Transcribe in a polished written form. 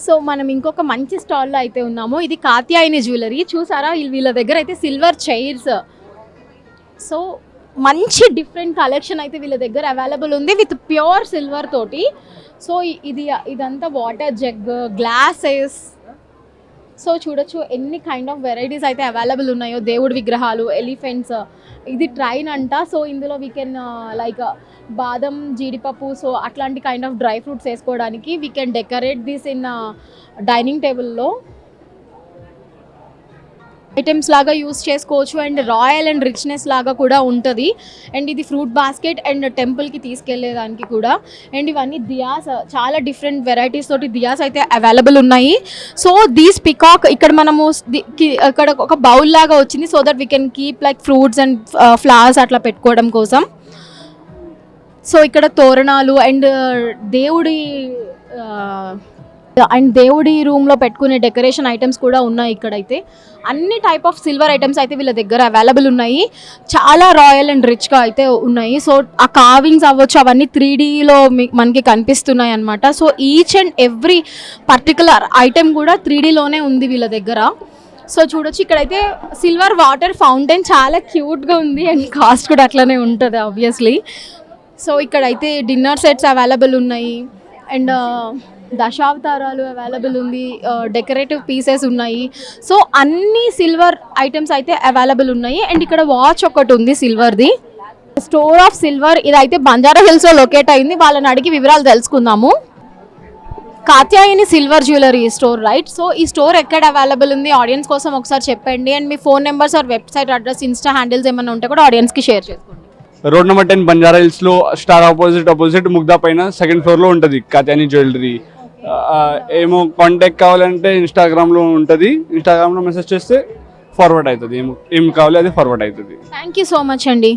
So మనం ఇంకొక మంచి స్టాల్లో అయితే ఉన్నాము. ఇది కాత్యాయని జ్యువెలరీ. చూసారా వీళ్ళ దగ్గర అయితే సిల్వర్ చైర్స్, సో మంచి డిఫరెంట్ కలెక్షన్ అయితే వీళ్ళ దగ్గర అవైలబుల్ ఉంది విత్ ప్యూర్ సిల్వర్ తోటి. సో ఇదంతా వాటర్ జగ్, గ్లాసెస్, సో చూడొచ్చు ఎన్ని కైండ్ ఆఫ్ వెరైటీస్ అయితే అవైలబుల్ ఉన్నాయో. దేవుడి విగ్రహాలు, ఎలిఫెంట్స్, ఇది ట్రైన్ అంట. సో ఇందులో వీ కెన్ లైక్ బాదం, జీడిపప్పు, సో అట్లాంటి కైండ్ ఆఫ్ డ్రై ఫ్రూట్స్ వేసుకోవడానికి we can decorate this in dining టేబుల్లో ఐటమ్స్ లాగా యూస్ చేసుకోవచ్చు. అండ్ రాయల్ అండ్ రిచ్నెస్ లాగా కూడా ఉంటుంది. అండ్ ఇది ఫ్రూట్ బాస్కెట్ అండ్ టెంపుల్కి తీసుకెళ్లేదానికి కూడా. అండ్ ఇవన్నీ దియాస్, చాలా డిఫరెంట్ వెరైటీస్ తోటి దియాస్ అయితే అవైలబుల్ ఉన్నాయి. సో దీస్ పికాక్ ఇక్కడ మనము ఇక్కడ ఒక బౌల్ లాగా వచ్చింది, so that we can keep like fruits and flowers అట్లా పెట్టుకోవడం కోసం. సో ఇక్కడ తోరణాలు అండ్ దేవుడి రూమ్లో పెట్టుకునే డెకరేషన్ ఐటమ్స్ కూడా ఉన్నాయి. ఇక్కడైతే అన్ని టైప్ ఆఫ్ సిల్వర్ ఐటమ్స్ అయితే వీళ్ళ దగ్గర అవైలబుల్ ఉన్నాయి. చాలా రాయల్ అండ్ రిచ్గా అయితే ఉన్నాయి. సో ఆ కార్వింగ్స్ అవ్వచ్చు, అవన్నీ 3Dలో మనకి కనిపిస్తున్నాయి అన్నమాట. So each and every particular item కూడా 3Dలోనే ఉంది వీళ్ళ దగ్గర. సో చూడొచ్చు ఇక్కడైతే సిల్వర్ వాటర్ ఫౌంటైన్ చాలా క్యూట్గా ఉంది అండ్ కాస్ట్ కూడా అట్లనే ఉంటుంది ఆబ్వియస్లీ. సో ఇక్కడైతే డిన్నర్ సెట్స్ అవైలబుల్ ఉన్నాయి అండ్ దశావతారాలు అవైలబుల్ ఉంది, డెకరేటివ్ పీసెస్ ఉన్నాయి. సో అన్ని సిల్వర్ ఐటమ్స్ అయితే అవైలబుల్ ఉన్నాయి. అండ్ ఇక్కడ వాచ్ ఒకటి ఉంది సిల్వర్ది, స్టోర్ ఆఫ్ సిల్వర్. ఇదైతే బంజారా హిల్స్లో లొకేట్ అయింది. వాళ్ళని అడిగి వివరాలు తెలుసుకుందాము. Katyayani silver jewellery store, right? So ఈ స్టోర్ ఎక్కడ అవైలబుల్ ఉంది ఆడియన్స్ కోసం ఒకసారి చెప్పండి. అండ్ మీ phone numbers or website address, insta handles ఏమైనా ఉంటే కూడా ఆడియన్స్కి షేర్ చేసుకోండి. రోడ్ నెంబర్ 10 బంజారా హిల్స్లో స్టార్ ఆపోజిట్ ముగ్దా పైన సెకండ్ ఫ్లోర్లో ఉంటుంది కాత్యాయని జ్యువెలరీ. ఏమో కాంటాక్ట్ కావాలంటే ఇన్స్టాగ్రామ్లో ఉంటుంది, ఇన్స్టాగ్రామ్లో మెసేజ్ చేస్తే ఫార్వర్డ్ అవుతుంది. ఏం కావాలి అది ఫార్వర్డ్ అవుతుంది. థ్యాంక్ యూ సో మచ్ అండి.